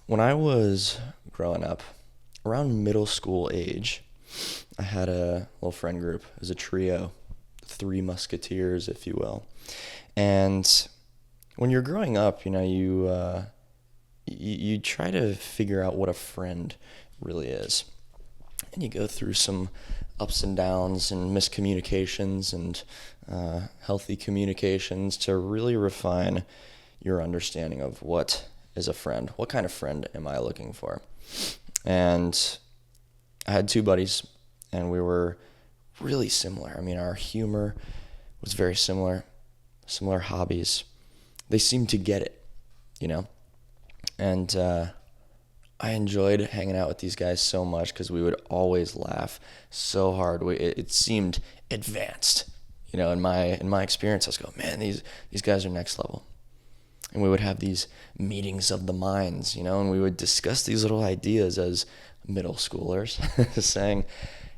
When I was growing up, around middle school age, I had a little friend group. It was a trio, three musketeers, if you will. And when you're growing up, you try to figure out what a friend really is, and you go through some ups and downs and miscommunications and healthy communications to really refine your understanding of what is a friend. What kind of friend am I looking for? And I had two buddies, and we were really similar. I mean, our humor was very similar, similar hobbies. They seemed to get it, you know? And I enjoyed hanging out with these guys so much because we would always laugh so hard. It seemed advanced, in my experience. I was going, man, these guys are next level. And we would have these meetings of the minds, and we would discuss these little ideas as middle schoolers, saying,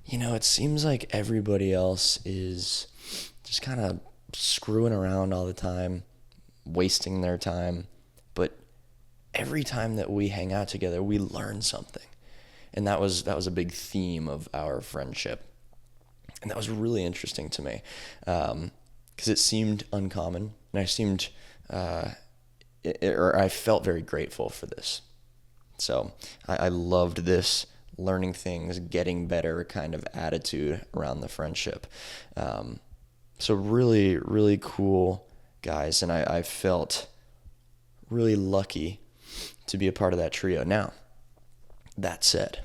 it seems like everybody else is just kind of screwing around all the time, wasting their time, but every time that we hang out together, we learn something. And that was a big theme of our friendship. And that was really interesting to me, because it seemed uncommon, and I felt very grateful for this. So I loved this learning things, getting better kind of attitude around the friendship. So really, really cool guys, and I felt really lucky to be a part of that trio. Now, that said,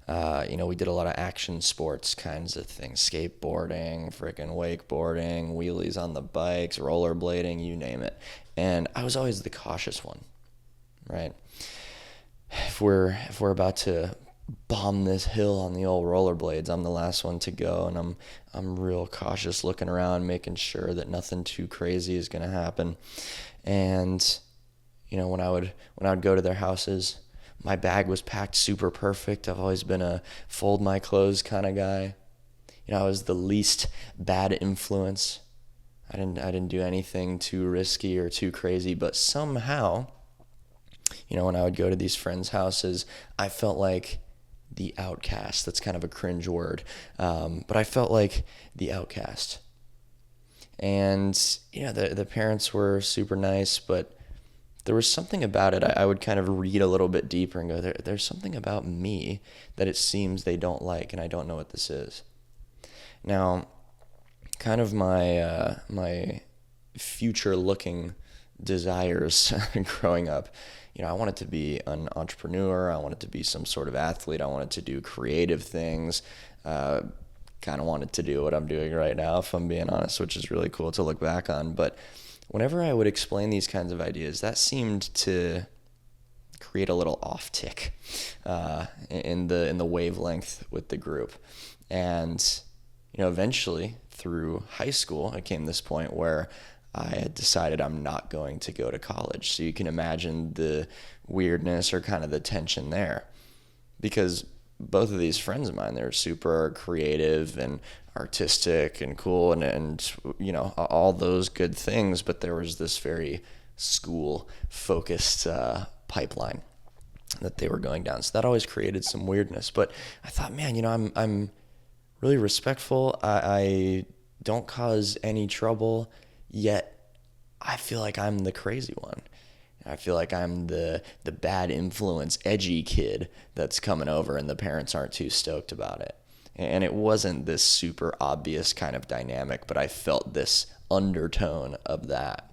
we did a lot of action sports kinds of things, skateboarding, freaking wakeboarding, wheelies on the bikes, rollerblading, you name it. And I was always the cautious one, right? If we're about to bomb this hill on the old rollerblades, I'm the last one to go, and I'm real cautious, looking around, making sure that nothing too crazy is going to happen. And when I would go to their houses, my bag was packed super perfect. I've always been a fold my clothes kind of guy. I was the least bad influence. I didn't do anything too risky or too crazy, but somehow, when I would go to these friends' houses, I felt like the outcast. That's kind of a cringe word, but I felt like the outcast. And the parents were super nice, but there was something about it. I would kind of read a little bit deeper and go, there's something about me that it seems they don't like, and I don't know what this is. Now, kind of my future-looking desires growing up, I wanted to be an entrepreneur. I wanted to be some sort of athlete. I wanted to do creative things. Kind of wanted to do what I'm doing right now, if I'm being honest, which is really cool to look back on. But whenever I would explain these kinds of ideas, that seemed to create a little off tick in the wavelength with the group. And eventually through high school, it came this point where I had decided I'm not going to go to college. So you can imagine the weirdness or kind of the tension there, because both of these friends of mine, they're super creative and artistic and cool and all those good things, but there was this very school focused pipeline that they were going down. So that always created some weirdness. But I thought, man, I'm really respectful. I don't cause any trouble, yet I feel like I'm the crazy one. I feel like I'm the bad influence, edgy kid that's coming over, and the parents aren't too stoked about it. And it wasn't this super obvious kind of dynamic, but I felt this undertone of that.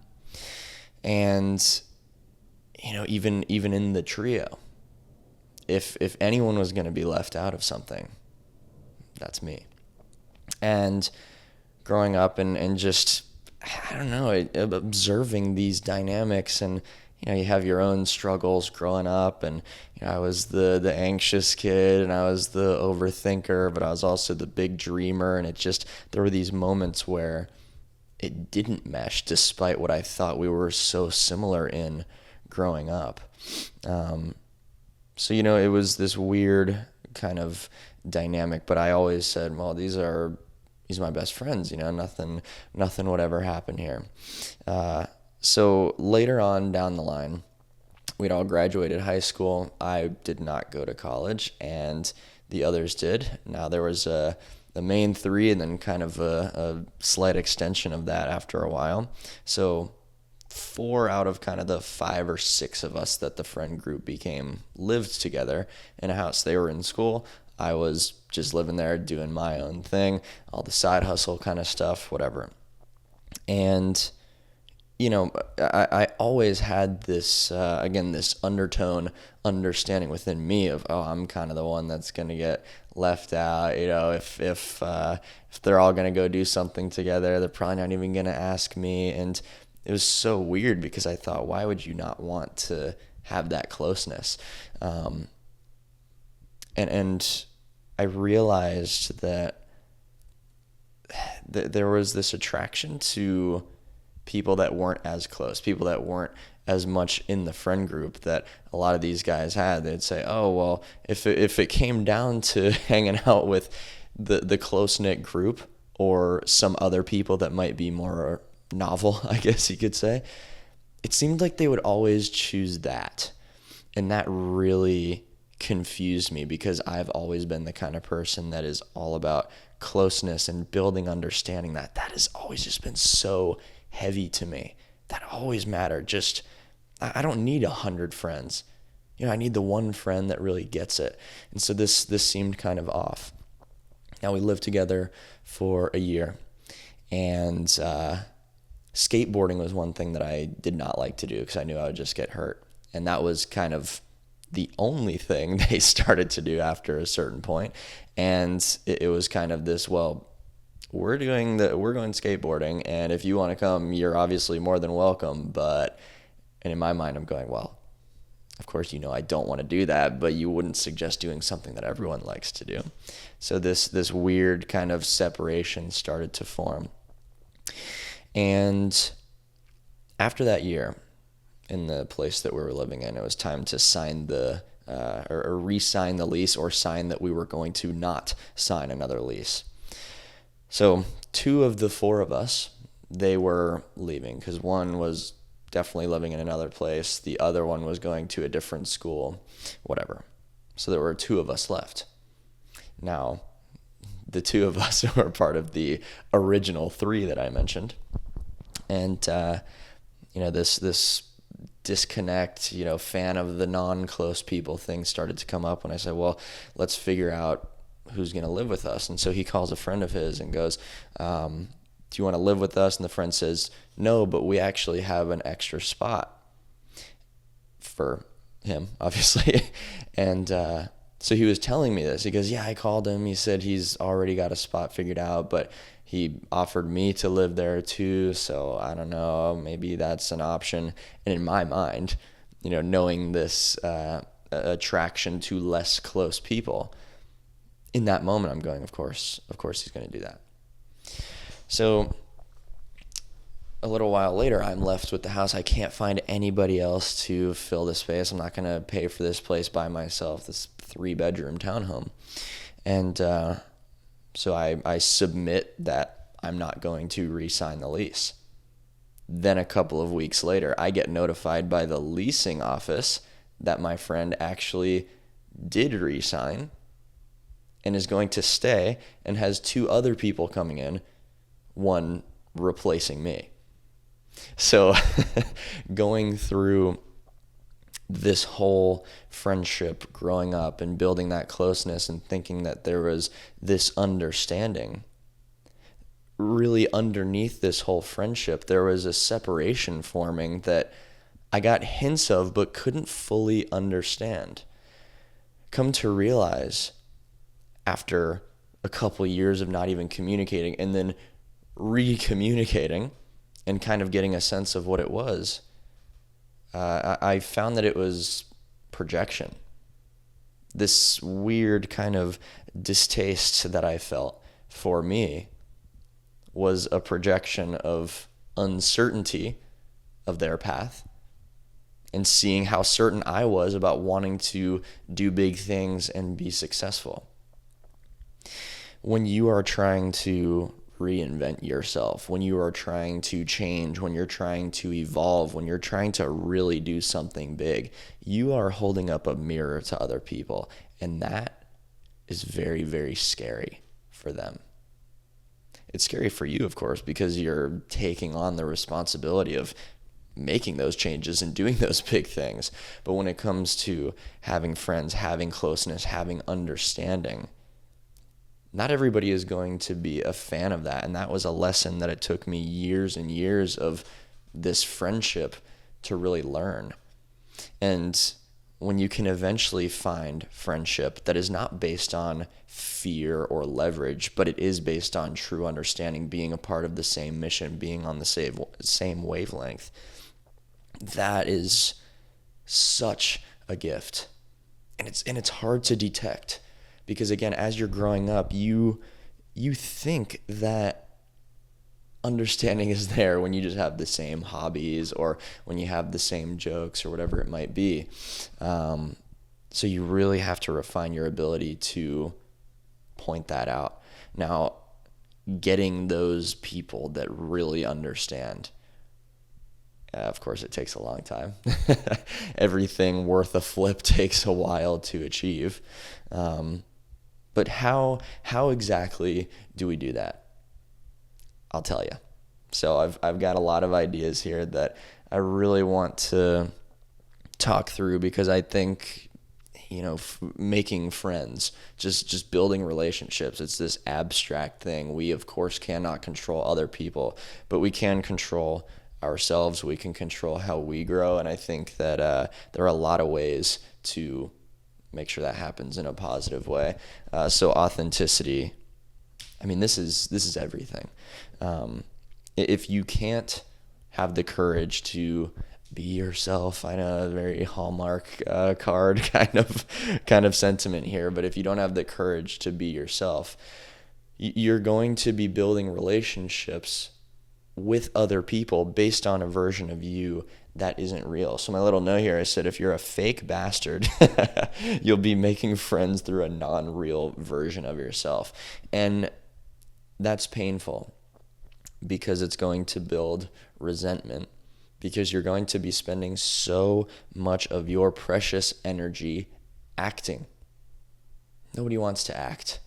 And even in the trio, if anyone was going to be left out of something, that's me. And growing up and just, I don't know, observing these dynamics, and you have your own struggles growing up, and I was the anxious kid, and I was the overthinker, but I was also the big dreamer, and there were these moments where it didn't mesh despite what I thought we were so similar in growing up. So it was this weird kind of dynamic, but I always said, well, these are my best friends, nothing would ever happen here. So later on down the line, we'd all graduated high school. I did not go to college, and the others did. Now there was the main three, and then kind of a slight extension of that after a while. So 4 out of kind of the 5 or 6 of us that the friend group became lived together in a house. They were in school. I was just living there doing my own thing, all the side hustle kind of stuff, whatever. And I always had this, again, this undertone understanding within me of, oh, I'm kind of the one that's going to get left out. If they're all going to go do something together, they're probably not even going to ask me. And it was so weird because I thought, why would you not want to have that closeness? And I realized that there was this attraction to people that weren't as close, people that weren't as much in the friend group that a lot of these guys had. They'd say, oh, well, if it came down to hanging out with the close-knit group or some other people that might be more novel, I guess you could say, it seemed like they would always choose that. And that really confused me because I've always been the kind of person that is all about closeness and building understanding. That has always just been so heavy to me. That always mattered. Just, I don't need 100 friends. I need the one friend that really gets it. And so this seemed kind of off. Now we lived together for a year, and skateboarding was one thing that I did not like to do because I knew I would just get hurt. And that was kind of the only thing they started to do after a certain point. And it was kind of this, well, we're going skateboarding, and if you want to come, you're obviously more than welcome. And in my mind, I'm going, well, of course, I don't want to do that, but you wouldn't suggest doing something that everyone likes to do. So this weird kind of separation started to form. And after that year, in the place that we were living in, it was time to sign or re-sign the lease, or sign that we were going to not sign another lease. So 2 of the 4 of us, they were leaving because one was definitely living in another place. The other one was going to a different school, whatever. So there were 2 of us left. Now, the 2 of us were part of the original 3 that I mentioned. And, this disconnect, fan of the non-close people thing started to come up when I said, well, let's figure out who's going to live with us. And so he calls a friend of his and goes, do you want to live with us? And the friend says, no, but we actually have an extra spot for him, obviously. And so he was telling me this. He goes, yeah, I called him. He said he's already got a spot figured out, but he offered me to live there too. So I don't know, maybe that's an option. And in my mind, knowing this attraction to less close people, in that moment, I'm going, of course he's going to do that. So a little while later, I'm left with the house. I can't find anybody else to fill the space. I'm not going to pay for this place by myself, this 3-bedroom townhome. And so I submit that I'm not going to re-sign the lease. Then a couple of weeks later, I get notified by the leasing office that my friend actually did re-sign and is going to stay, and has 2 other people coming in, one replacing me. So going through this whole friendship, growing up and building that closeness and thinking that there was this understanding, really underneath this whole friendship, there was a separation forming that I got hints of but couldn't fully understand. Come to realize after a couple years of not even communicating and then re-communicating and kind of getting a sense of what it was, I found that it was projection. This weird kind of distaste that I felt for me was a projection of uncertainty of their path and seeing how certain I was about wanting to do big things and be successful. When you are trying to reinvent yourself, when you are trying to change, when you're trying to evolve, when you're trying to really do something big, you are holding up a mirror to other people. And that is very, very scary for them. It's scary for you, of course, because you're taking on the responsibility of making those changes and doing those big things. But when it comes to having friends, having closeness, having understanding, not everybody is going to be a fan of that. And that was a lesson that it took me years and years of this friendship to really learn. And when you can eventually find friendship that is not based on fear or leverage, but it is based on true understanding, being a part of the same mission, being on the same wavelength, that is such a gift. And it's hard to detect, because again, as you're growing up, you think that understanding is there when you just have the same hobbies or when you have the same jokes or whatever it might be. So you really have to refine your ability to point that out. Now, getting those people that really understand, of course, it takes a long time. Everything worth a flip takes a while to achieve. But how exactly do we do that? I'll tell you. So I've got a lot of ideas here that I really want to talk through, because I think, making friends, just building relationships, it's this abstract thing. We, of course, cannot control other people, but we can control ourselves. We can control how we grow. And I think that there are a lot of ways to make sure that happens in a positive way. So authenticity, I mean, this is everything. If you can't have the courage to be yourself, I know, a very Hallmark card kind of sentiment here, but if you don't have the courage to be yourself, you're going to be building relationships with other people based on a version of you that isn't real. So my little note here, I said, if you're a fake bastard, you'll be making friends through a non-real version of yourself. And that's painful, because it's going to build resentment, because you're going to be spending so much of your precious energy acting. Nobody wants to act.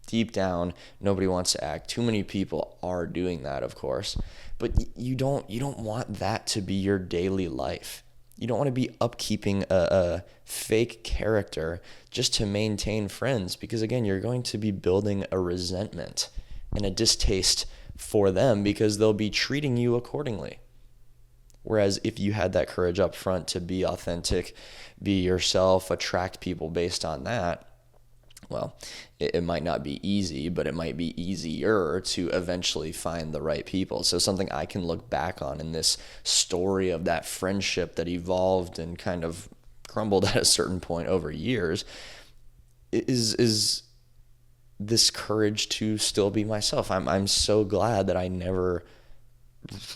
Deep down, nobody wants to act. Too many people are doing that, of course, but you don't want that to be your daily life. You don't want to be upkeeping a fake character just to maintain friends, because again, you're going to be building a resentment and a distaste for them, because they'll be treating you accordingly. Whereas if you had that courage up front to be authentic, be yourself, attract people based on that, well, it might not be easy, but it might be easier to eventually find the right people. So something I can look back on in this story of that friendship that evolved and kind of crumbled at a certain point over years is this courage to still be myself. I'm so glad that I never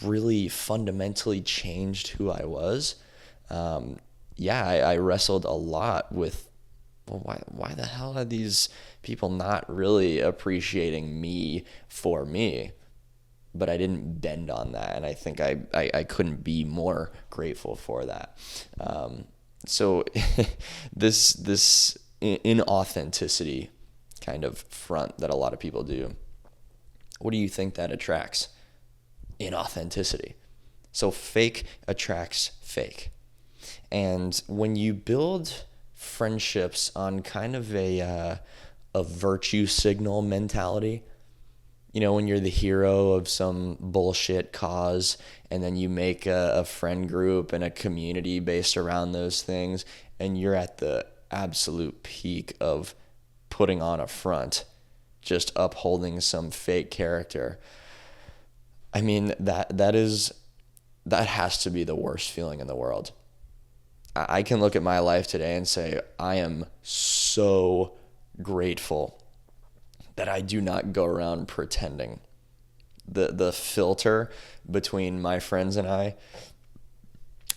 really fundamentally changed who I was. I wrestled a lot with, well, why the hell are these people not really appreciating me for me? But I didn't bend on that, and I think I couldn't be more grateful for that. So this inauthenticity kind of front that a lot of people do, what do you think that attracts? Inauthenticity. So fake attracts fake. And when you build friendships on kind of a virtue signal mentality, when you're the hero of some bullshit cause, and then you make a friend group and a community based around those things, and you're at the absolute peak of putting on a front, just upholding some fake character. I mean, that has to be the worst feeling in the world. I can look at my life today and say, I am so grateful that I do not go around pretending. The filter between my friends and I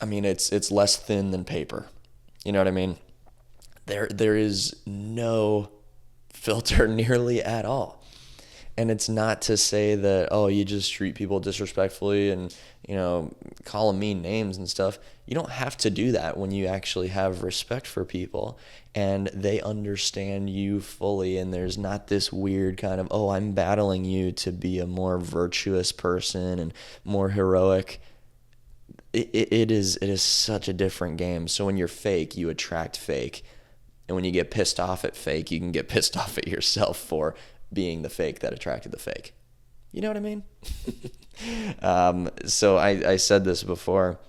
mean, it's less thin than paper. You know what I mean? There is no filter nearly at all. And it's not to say that, oh, you just treat people disrespectfully and, call them mean names and stuff. You don't have to do that when you actually have respect for people and they understand you fully. And there's not this weird kind of, oh, I'm battling you to be a more virtuous person and more heroic. It is such a different game. So when you're fake, you attract fake. And when you get pissed off at fake, you can get pissed off at yourself for being the fake that attracted the fake. You know what I mean? So I said this before.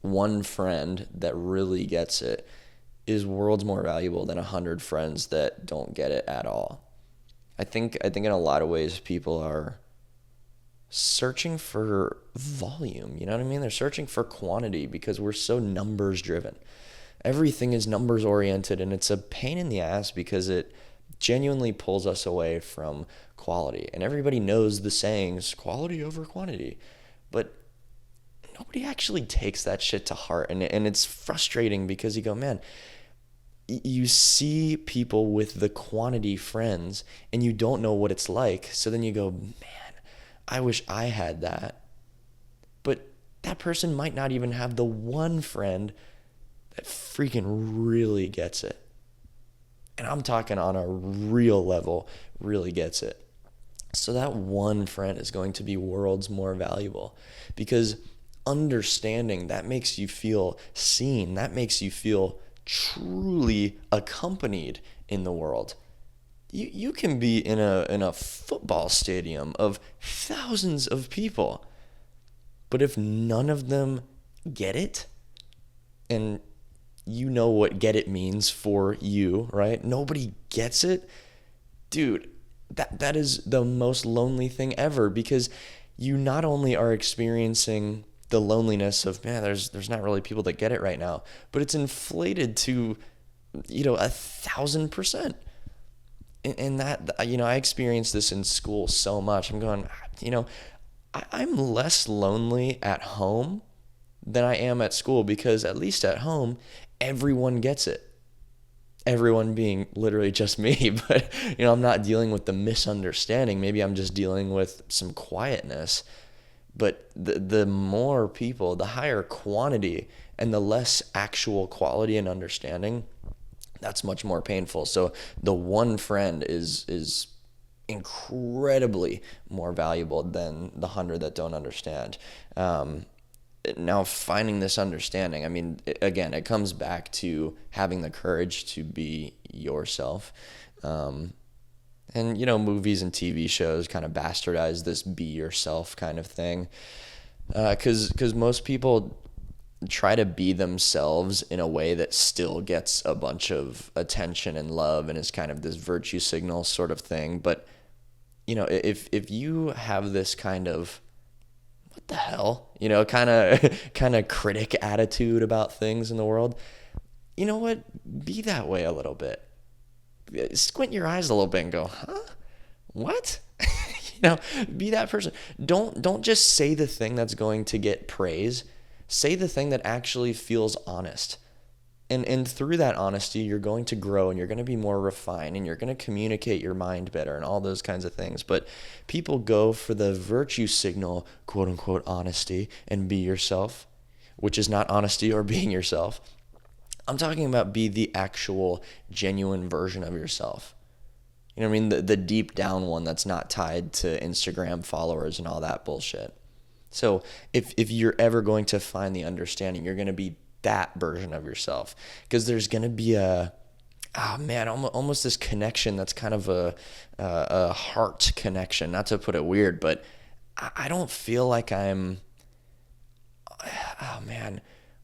One friend that really gets it is worlds more valuable than 100 friends that don't get it at all. I think in a lot of ways people are searching for volume. You know what I mean? They're searching for quantity because we're so numbers driven. Everything is numbers oriented, and it's a pain in the ass because it genuinely pulls us away from quality. And everybody knows the sayings, quality over quantity, but nobody actually takes that shit to heart. And it's frustrating because you go, man, you see people with the quantity friends and you don't know what it's like. So then you go, man, I wish I had that. But that person might not even have the one friend that freaking really gets it. And I'm talking on a real level, really gets it. So that one friend is going to be worlds more valuable because understanding, that makes you feel seen. That makes you feel truly accompanied in the world. You can be in a football stadium of thousands of people, but if none of them get it, and you know what get it means for you, right? Nobody gets it. Dude, that is the most lonely thing ever because you not only are experiencing the loneliness of, man, there's not really people that get it right now, but it's inflated to, 1,000%. And that, I experienced this in school so much. I'm going, I'm less lonely at home than I am at school because at least at home, everyone gets it. Everyone being literally just me, but I'm not dealing with the misunderstanding. Maybe I'm just dealing with some quietness. But the more people, the higher quantity and the less actual quality and understanding, that's much more painful. So the one friend is incredibly more valuable than the 100 that don't understand. Now finding this understanding, I mean, again, it comes back to having the courage to be yourself. And, movies and TV shows kind of bastardize this be yourself kind of thing. Because most people try to be themselves in a way that still gets a bunch of attention and love and is kind of this virtue signal sort of thing. But, if you have this kind of, what the hell, kind of critic attitude about things in the world, you know what? Be that way a little bit. Squint your eyes a little bit and go, huh? What? Be that person. Don't just say the thing that's going to get praise. Say the thing that actually feels honest. And through that honesty, you're going to grow and you're going to be more refined and you're going to communicate your mind better and all those kinds of things. But people go for the virtue signal, quote unquote, honesty and be yourself, which is not honesty or being yourself. I'm talking about be the actual genuine version of yourself. You know what I mean? The deep down one that's not tied to Instagram followers and all that bullshit. So if you're ever going to find the understanding, you're going to be that version of yourself. Because there's going to be almost this connection that's kind of a heart connection. Not to put it weird, but I don't feel like I'm,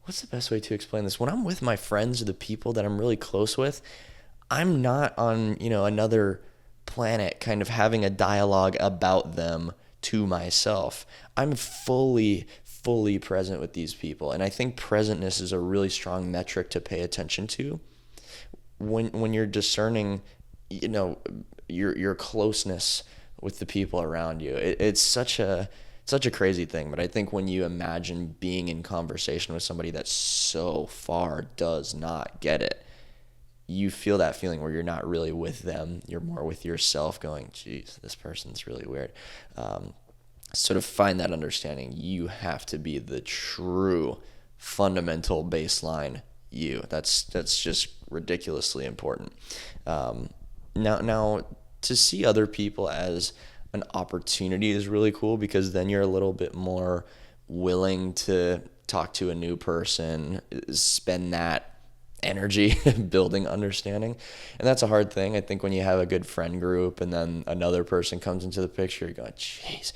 what's the best way to explain this? When I'm with my friends or the people that I'm really close with, I'm not on, another planet kind of having a dialogue about them to myself. I'm fully present with these people. And I think presentness is a really strong metric to pay attention to when you're discerning, your closeness with the people around you. It's such a crazy thing, but I think when you imagine being in conversation with somebody that so far does not get it, you feel that feeling where you're not really with them. You're more with yourself going, geez, this person's really weird. Sort of find that understanding. You have to be the true fundamental baseline you. That's just ridiculously important. Now to see other people as an opportunity is really cool, because then you're a little bit more willing to talk to a new person, spend that energy building understanding. And that's a hard thing. I think when you have a good friend group and then another person comes into the picture, you're going, geez,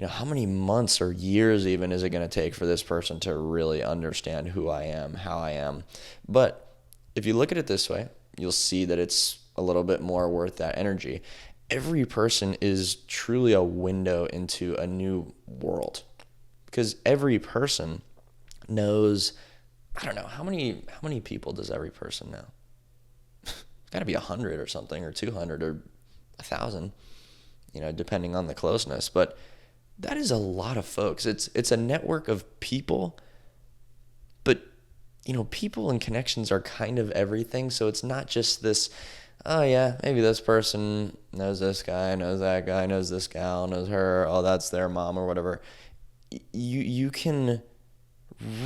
how many months or years even is it going to take for this person to really understand who I am, how I am? But if you look at it this way, you'll see that it's a little bit more worth that energy. Every person is truly a window into a new world, because every person knows, I don't know, how many people does every person know? Got to be 100 or something, or 200 or 1,000, depending on the closeness. But that is a lot of folks. It's a network of people, but people and connections are kind of everything. So it's not just this, oh yeah, maybe this person knows this guy, knows that guy, knows this gal, knows her, oh that's their mom or whatever. You can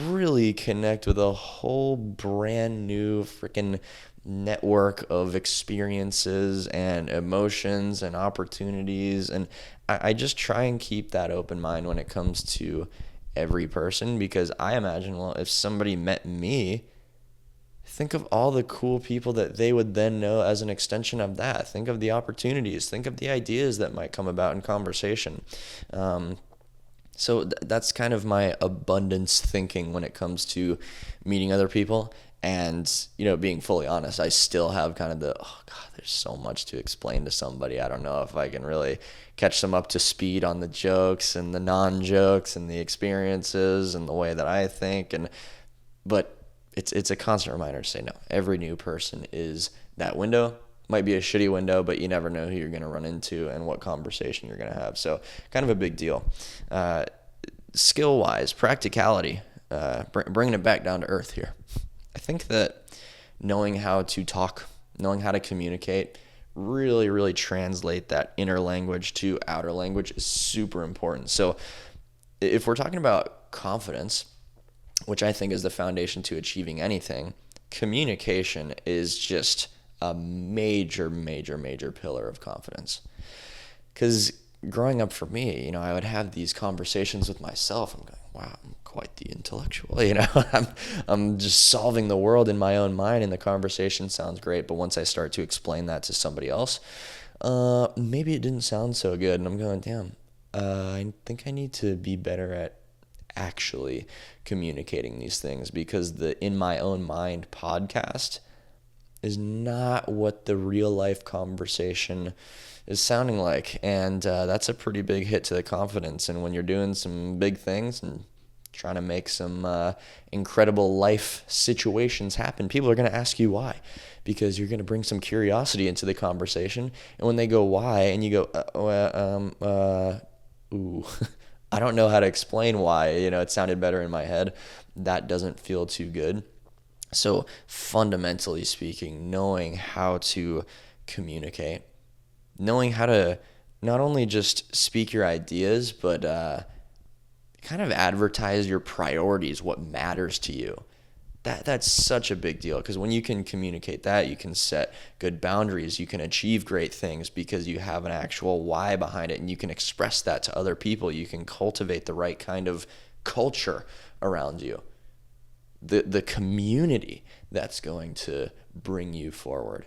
really connect with a whole brand new freaking network of experiences and emotions and opportunities. And I just try and keep that open mind when it comes to every person, because I imagine, well, if somebody met me, think of all the cool people that they would then know as an extension of that. Think of the opportunities. Think of the ideas that might come about in conversation. So that's kind of my abundance thinking when it comes to meeting other people. And, being fully honest, I still have kind of oh God, there's so much to explain to somebody. I don't know if I can really catch them up to speed on the jokes and the non-jokes and the experiences and the way that I think. But it's a constant reminder to say, no, every new person is that window. Might be a shitty window, but you never know who you're going to run into and what conversation you're going to have. So kind of a big deal. Skill-wise, practicality, bringing it back down to earth here. I think that knowing how to talk, knowing how to communicate, really, really translate that inner language to outer language is super important. So if we're talking about confidence, which I think is the foundation to achieving anything, communication is just a major, major, major pillar of confidence. Because growing up for me, I would have these conversations with myself. I'm going, wow, I'm quite the intellectual, I'm just solving the world in my own mind, and the conversation sounds great. But once I start to explain that to somebody else, maybe it didn't sound so good. And I'm going, damn, I think I need to be better at actually communicating these things, because the In My Own Mind podcast is not what the real life conversation is sounding like. And that's a pretty big hit to the confidence. And when you're doing some big things and trying to make some incredible life situations happen, people are going to ask you why, because you're going to bring some curiosity into the conversation. And when they go, why? And you go, ooh, I don't know how to explain why, it sounded better in my head. That doesn't feel too good. So fundamentally speaking, knowing how to communicate, knowing how to not only just speak your ideas, but kind of advertise your priorities, what matters to you. That's such a big deal, because when you can communicate that, you can set good boundaries, you can achieve great things because you have an actual why behind it, and you can express that to other people. You can cultivate the right kind of culture around you. The community that's going to bring you forward.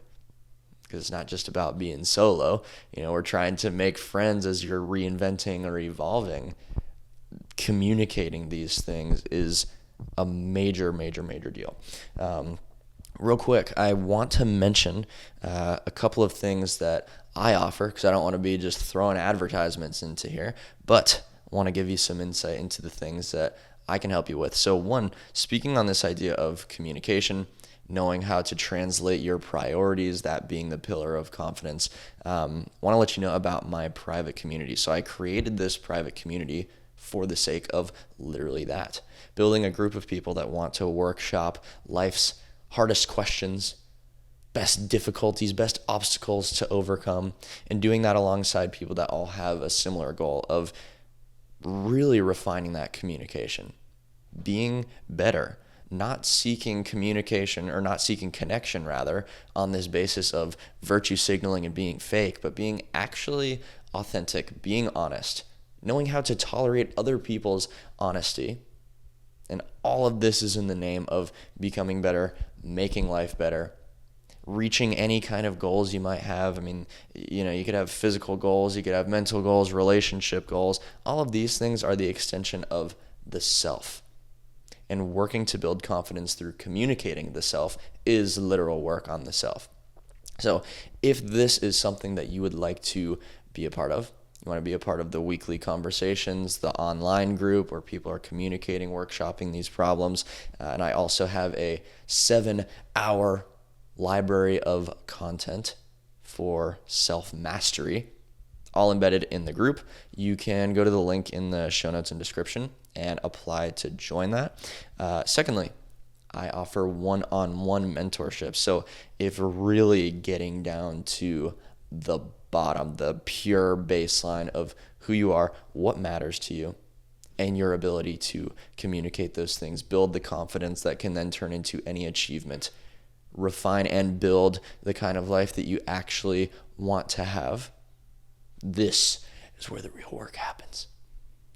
Because it's not just about being solo. We're trying to make friends as you're reinventing or evolving. Communicating these things is a major, major, major deal. Real quick, I want to mention a couple of things that I offer, because I don't want to be just throwing advertisements into here, but I want to give you some insight into the things that I can help you with. So one, speaking on this idea of communication, knowing how to translate your priorities, that being the pillar of confidence, want to let you know about my private community. So I created this private community for the sake of literally that, building a group of people that want to workshop life's hardest questions best difficulties, best obstacles to overcome, and doing that alongside people that all have a similar goal of really refining that communication, being better, not seeking communication or not seeking connection rather on this basis of virtue signaling and being fake, but being actually authentic, being honest, knowing how to tolerate other people's honesty. And all of this is in the name of becoming better, making life better, reaching any kind of goals you might have. I mean, you could have physical goals, you could have mental goals, relationship goals. All of these things are the extension of the self. And working to build confidence through communicating the self is literal work on the self. So if this is something that you would like to be a part of, you want to be a part of the weekly conversations, the online group where people are communicating, workshopping these problems. And I also have a 7-hour library of content for self-mastery, all embedded in the group. You can go to the link in the show notes and description and apply to join that. Secondly, I offer one-on-one mentorship. So if really getting down to the bottom, the pure baseline of who you are, what matters to you, and your ability to communicate those things, build the confidence that can then turn into any achievement, refine and build the kind of life that you actually want to have, this is where the real work happens.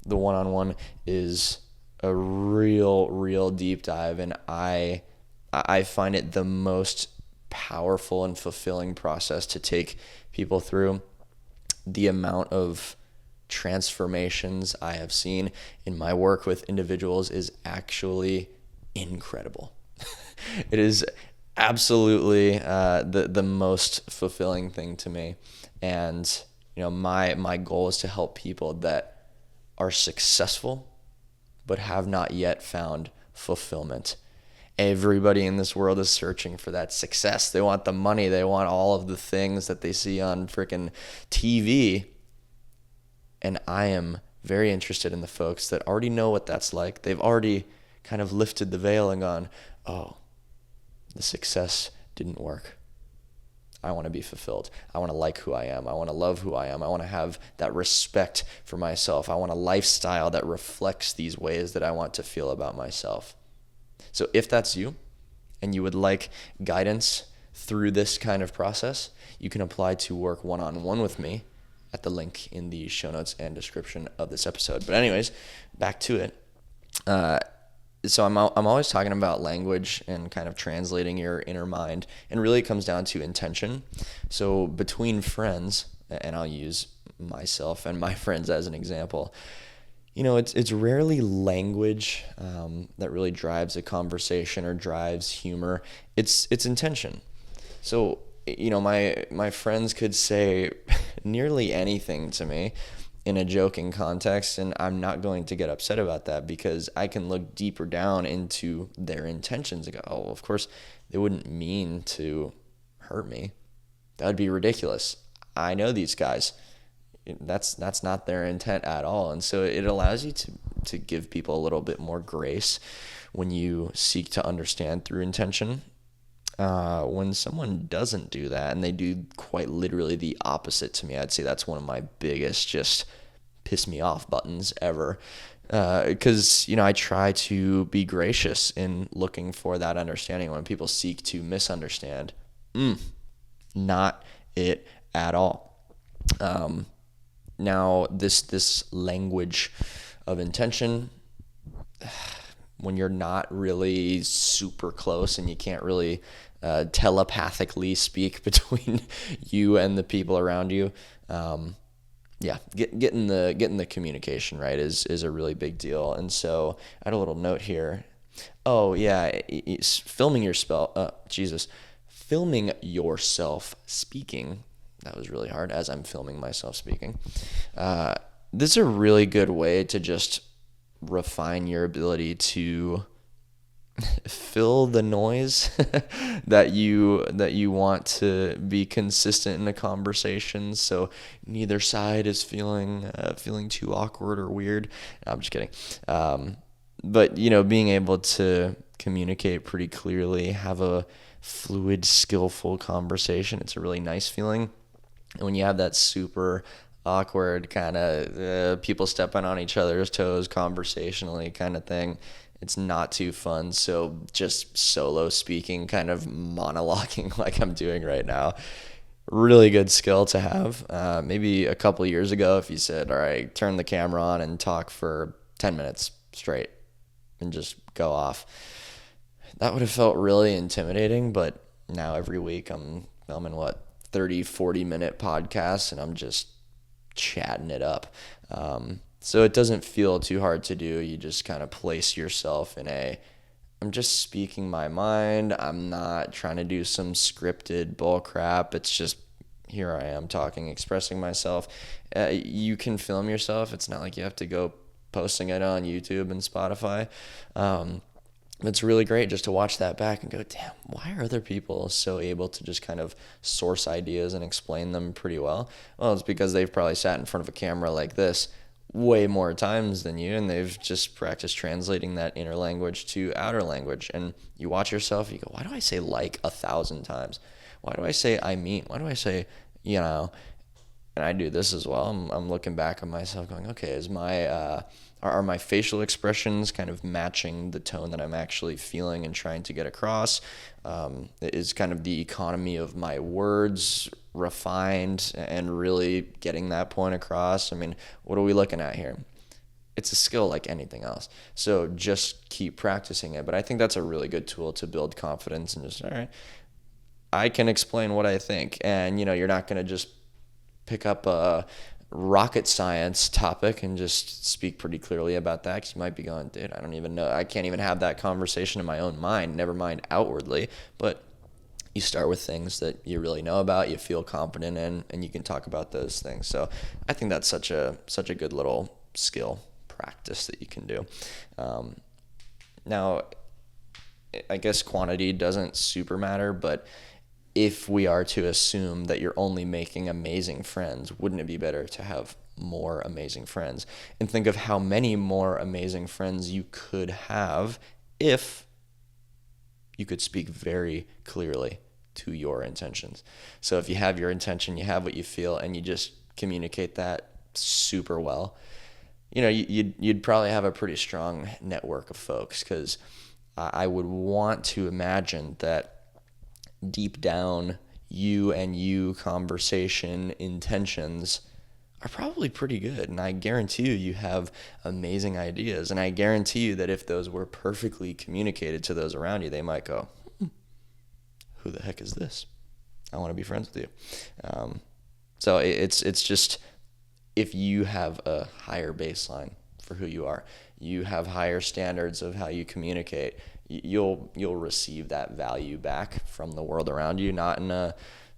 The one-on-one is a real deep dive, and I find it the most powerful and fulfilling process to take people through. The amount of transformations I have seen in my work with individuals is actually incredible. It is absolutely the most fulfilling thing to me. And my goal is to help people that are successful but have not yet found fulfillment. Everybody in this world is searching for that success. They want the money. They want all of the things that they see on freaking TV. And I am very interested in the folks that already know what that's like. They've already kind of lifted the veil and gone, oh, the success didn't work. I want to be fulfilled. I want to like who I am. I want to love who I am. I want to have that respect for myself. I want a lifestyle that reflects these ways that I want to feel about myself. So if that's you and you would like guidance through this kind of process, you can apply to work one-on-one with me at the link in the show notes and description of this episode. But anyways, back to it. So I'm always talking about language and kind of translating your inner mind, and really it comes down to intention. So between friends, and I'll use myself and my friends as an example, it's rarely language that really drives a conversation or drives humor. It's intention. So my friends could say nearly anything to me in a joking context, and I'm not going to get upset about that because I can look deeper down into their intentions and go, oh, of course they wouldn't mean to hurt me. That would be ridiculous. I know these guys. That's not their intent at all. And so it allows you to give people a little bit more grace when you seek to understand through intention. When someone doesn't do that and they do quite literally the opposite to me, I'd say that's one of my biggest just piss me off buttons ever. Because, I try to be gracious in looking for that understanding. When people seek to misunderstand, not it at all. Now, this language of intention, when you're not really super close and you can't really telepathically speak between you and the people around you, getting the communication right is a really big deal. And so I had a little note here. Oh yeah, filming yourself speaking. That was really hard as I'm filming myself speaking. This is a really good way to just refine your ability to fill the noise that you want to be consistent in a conversation, so neither side is feeling too awkward or weird. No, I'm just kidding. But being able to communicate pretty clearly, have a fluid, skillful conversation. It's a really nice feeling. And when you have that super awkward kind of people stepping on each other's toes conversationally kind of thing, it's not too fun. So just solo speaking, kind of monologuing like I'm doing right now, really good skill to have. Maybe a couple years ago, if you said, all right, turn the camera on and talk for 10 minutes straight and just go off, that would have felt really intimidating. But now every week I'm in 30-40 minute podcasts, and I'm just chatting it up. So it doesn't feel too hard to do. You just kind of place yourself in I'm just speaking my mind. I'm not trying to do some scripted bull crap. It's just, here I am talking, expressing myself. You can film yourself. It's not like you have to go posting it on YouTube and Spotify. It's really great just to watch that back and go, damn, why are other people so able to just kind of source ideas and explain them pretty well? Well, it's because they've probably sat in front of a camera like this way more times than you, and they've just practiced translating that inner language to outer language. And you watch yourself, you go, why do I say like 1,000 times? Why do I say I mean? Why do I say, and I do this as well. I'm looking back at myself going, okay, is are my facial expressions kind of matching the tone that I'm actually feeling and trying to get across? Is kind of the economy of my words refined and really getting that point across? I mean, what are we looking at here? It's a skill like anything else. So just keep practicing it. But I think that's a really good tool to build confidence and just, all right, I can explain what I think. And, you're not going to just pick up a rocket science topic and just speak pretty clearly about that, because you might be going, dude, I don't even know. I can't even have that conversation in my own mind, never mind outwardly. But you start with things that you really know about, you feel confident in, and you can talk about those things. So I think that's such a good little skill practice that you can do. Now, I guess quantity doesn't super matter, but if we are to assume that you're only making amazing friends, wouldn't it be better to have more amazing friends? And think of how many more amazing friends you could have if you could speak very clearly to your intentions. So if you have your intention, you have what you feel, and you just communicate that super well, you'd probably have a pretty strong network of folks, because I would want to imagine that deep down, you conversation intentions are probably pretty good. And I guarantee you have amazing ideas. And I guarantee you that if those were perfectly communicated to those around you, they might go, who the heck is this? I want to be friends with you. So it's just, if you have a higher baseline for who you are, you have higher standards of how you communicate, you'll receive that value back from the world around you, not in a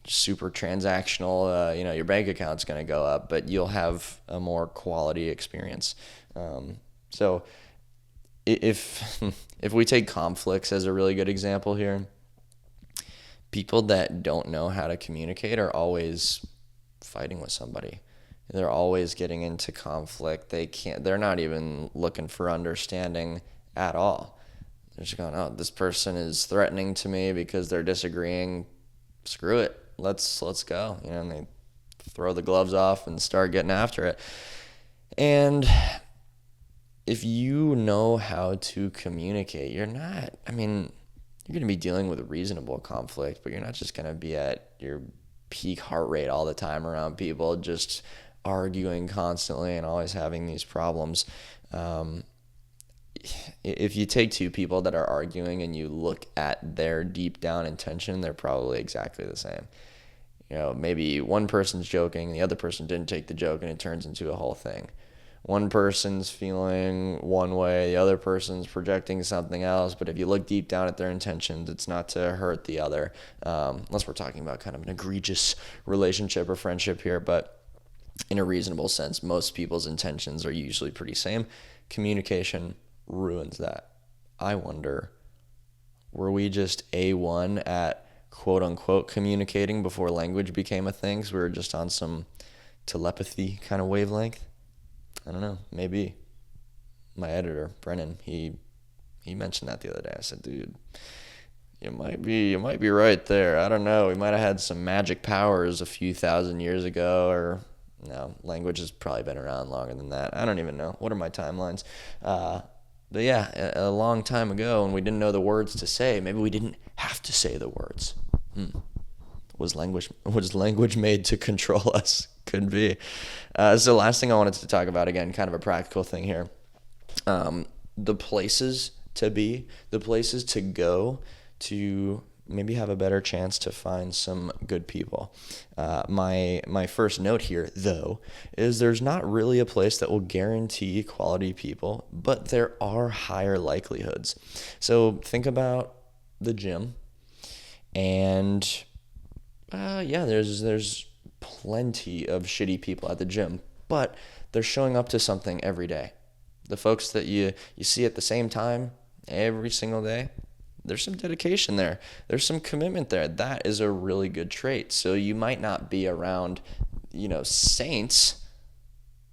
super transactional, your bank account's going to go up, but you'll have a more quality experience. So if we take conflicts as a really good example here, people that don't know how to communicate are always fighting with somebody. They're always getting into conflict. They're not even looking for understanding at all. They're just going, oh, this person is threatening to me because they're disagreeing. Screw it. Let's go. And they throw the gloves off and start getting after it. And if you know how to communicate, you're going to be dealing with reasonable conflict, but you're not just going to be at your peak heart rate all the time around people, just arguing constantly and always having these problems. If you take two people that are arguing and you look at their deep down intention, they're probably exactly the same. Maybe one person's joking and the other person didn't take the joke, and it turns into a whole thing. One person's feeling one way, the other person's projecting something else, but if you look deep down at their intentions, it's not to hurt the other, unless we're talking about kind of an egregious relationship or friendship here. But in a reasonable sense, most people's intentions are usually pretty same. Communication ruins that. I wonder, were we just A1 at quote unquote communicating before language became a thing? So we were just on some telepathy kind of wavelength? I don't know, maybe. My editor, Brennan, he mentioned that the other day. I said, dude, You might be right there. I don't know. We might have had some magic powers a few thousand years ago, or no, language has probably been around longer than that. I don't even know. What are my timelines? Uh, but yeah, a long time ago, when we didn't know the words to say, maybe we didn't have to say the words. Was language made to control us? Could be. So last thing I wanted to talk about, again, kind of a practical thing here. The places to be, the places to go to maybe have a better chance to find some good people. My first note here, though, is there's not really a place that will guarantee quality people, but there are higher likelihoods. So think about the gym, and yeah, there's plenty of shitty people at the gym, but they're showing up to something every day. The folks that you see at the same time every single day, there's some dedication there. There's some commitment there. That is a really good trait. So you might not be around, saints,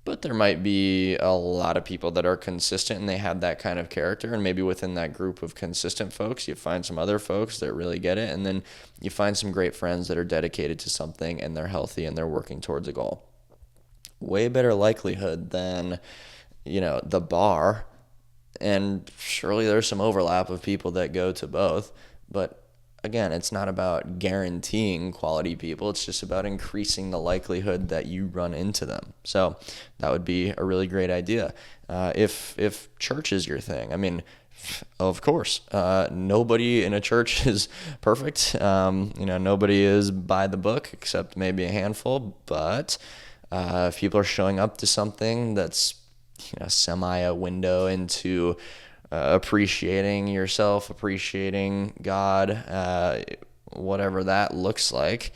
but there might be a lot of people that are consistent and they have that kind of character. And maybe within that group of consistent folks, you find some other folks that really get it. And then you find some great friends that are dedicated to something and they're healthy and they're working towards a goal. Way better likelihood than, the bar. And surely there's some overlap of people that go to both. But again, it's not about guaranteeing quality people. It's just about increasing the likelihood that you run into them. So that would be a really great idea. If church is your thing, I mean, of course, nobody in a church is perfect. Nobody is by the book except maybe a handful. But if people are showing up to something that's semi a window into appreciating yourself, appreciating God, whatever that looks like,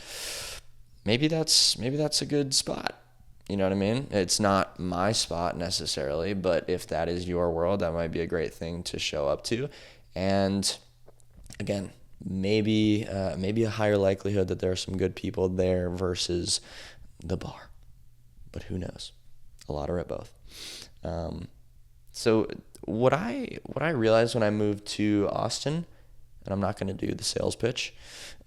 maybe that's a good spot. You know what I mean? It's not my spot necessarily, but if that is your world, that might be a great thing to show up to. And again, maybe a higher likelihood that there are some good people there versus the bar. But who knows? A lot are at both. So what I realized when I moved to Austin, and I'm not going to do the sales pitch,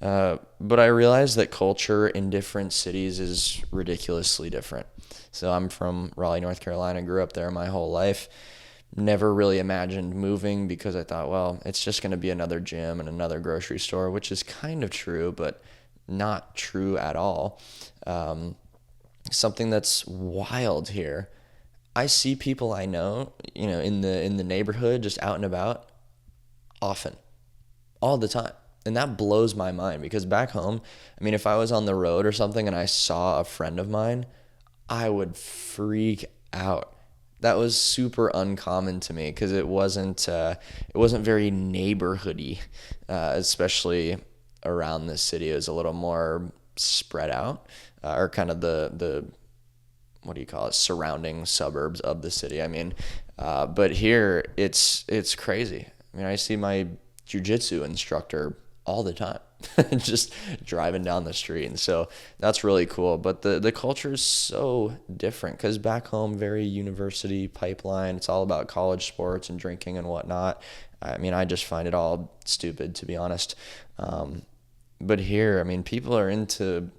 but I realized that culture in different cities is ridiculously different. So I'm from Raleigh, North Carolina, grew up there my whole life. Never really imagined moving because I thought, well, it's just going to be another gym and another grocery store, which is kind of true, but not true at all. Something that's wild here. I see people I know, in the neighborhood, just out and about, often, all the time. And that blows my mind because back home, I mean, if I was on the road or something and I saw a friend of mine, I would freak out. That was super uncommon to me because it wasn't very neighborhoody, especially around this city. It was a little more spread out, or kind of the what do you call it, surrounding suburbs of the city. I mean, but here it's crazy. I mean, I see my jiu-jitsu instructor all the time, just driving down the street. And so that's really cool. But the culture is so different because back home, very university pipeline. It's all about college sports and drinking and whatnot. I mean, I just find it all stupid, to be honest. But here, I mean, people are into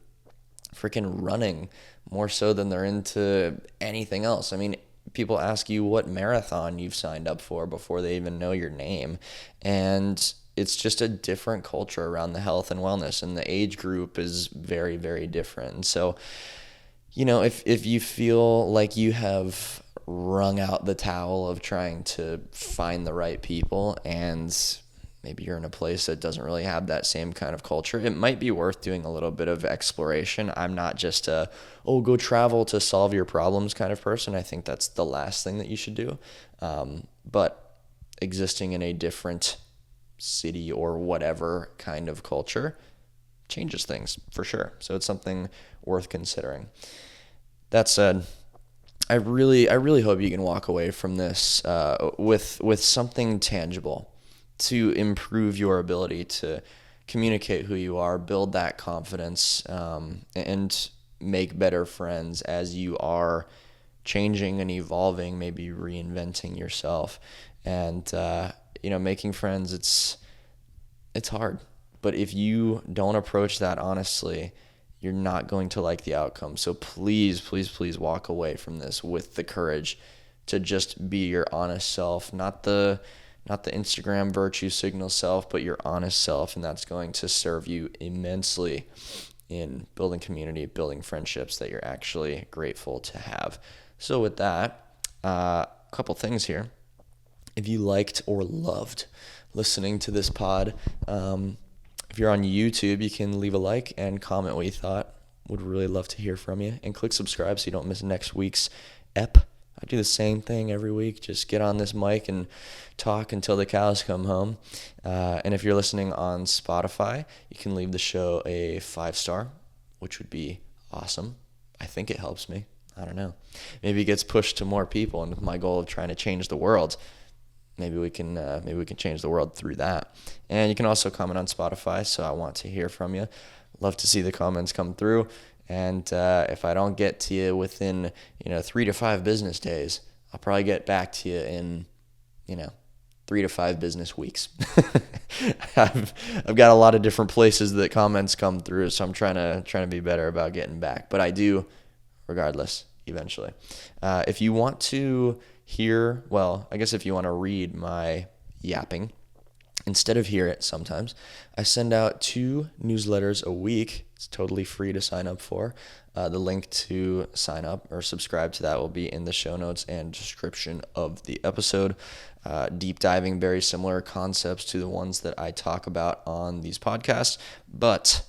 freaking running more so than they're into anything else. I mean, people ask you what marathon you've signed up for before they even know your name. And it's just a different culture around the health and wellness, and the age group is very, very different. And so, if you feel like you have wrung out the towel of trying to find the right people and maybe you're in a place that doesn't really have that same kind of culture, it might be worth doing a little bit of exploration. I'm not just go travel to solve your problems kind of person. I think that's the last thing that you should do. But existing in a different city or whatever kind of culture changes things for sure. So it's something worth considering. That said, I really hope you can walk away from this with something tangible to improve your ability to communicate who you are, build that confidence, and make better friends as you are changing and evolving, maybe reinventing yourself. And, making friends, It's hard. But if you don't approach that honestly, you're not going to like the outcome. So please, please, please walk away from this with the courage to just be your honest self, not the Instagram virtue signal self, but your honest self, and that's going to serve you immensely in building community, building friendships that you're actually grateful to have. So with that, a couple things here. If you liked or loved listening to this pod, if you're on YouTube, you can leave a like and comment what you thought. Would really love to hear from you. And click subscribe so you don't miss next week's ep. I do the same thing every week. Just get on this mic and talk until the cows come home. And if you're listening on Spotify, you can leave the show a 5-star, which would be awesome. I think it helps me. I don't know. Maybe it gets pushed to more people. And with my goal of trying to change the world, maybe we can change the world through that. And you can also comment on Spotify, so I want to hear from you. Love to see the comments come through. And if I don't get to you within 3 to 5 business days, I'll probably get back to you in 3 to 5 business weeks. I've got a lot of different places that comments come through, so I'm trying to be better about getting back. But I do, regardless, eventually. If you want to hear, if you want to read my yapping, instead of hear it sometimes, I send out 2 newsletters a week. It's totally free to sign up for. The link to sign up or subscribe to that will be in the show notes and description of the episode. Deep diving very similar concepts to the ones that I talk about on these podcasts, but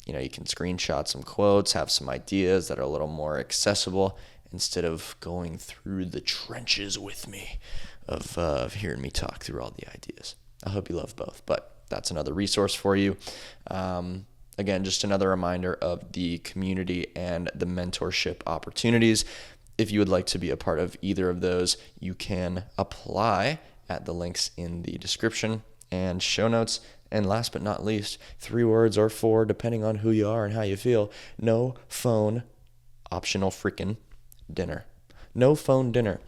you can screenshot some quotes, have some ideas that are a little more accessible instead of going through the trenches with me of hearing me talk through all the ideas. I hope you love both, but that's another resource for you. Again, just another reminder of the community and the mentorship opportunities. If you would like to be a part of either of those, you can apply at the links in the description and show notes. And last but not least, 3 words or 4, depending on who you are and how you feel. No phone, optional freaking dinner. No phone dinner.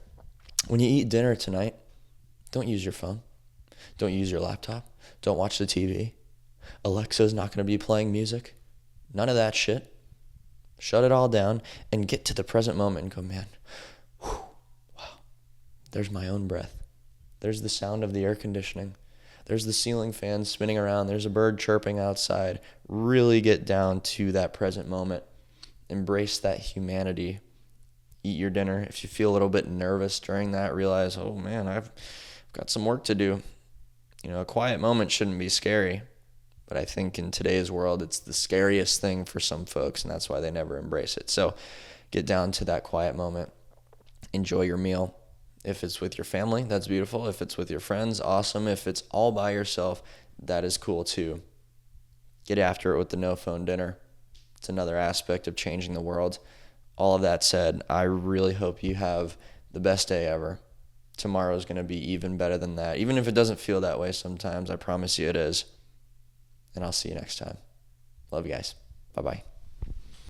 When you eat dinner tonight, don't use your phone. Don't use your laptop. Don't watch the TV. Alexa's not going to be playing music. None of that shit. Shut it all down and get to the present moment and go, man, wow, there's my own breath. There's the sound of the air conditioning. There's the ceiling fan spinning around. There's a bird chirping outside. Really get down to that present moment. Embrace that humanity. Eat your dinner. If you feel a little bit nervous during that, realize, oh man, I've got some work to do. A quiet moment shouldn't be scary. But I think in today's world, it's the scariest thing for some folks, and that's why they never embrace it. So get down to that quiet moment. Enjoy your meal. If it's with your family, that's beautiful. If it's with your friends, awesome. If it's all by yourself, that is cool too. Get after it with the no phone dinner. It's another aspect of changing the world. All of that said, I really hope you have the best day ever. Tomorrow is going to be even better than that. Even if it doesn't feel that way sometimes, I promise you it is. And I'll see you next time. Love you guys. Bye-bye.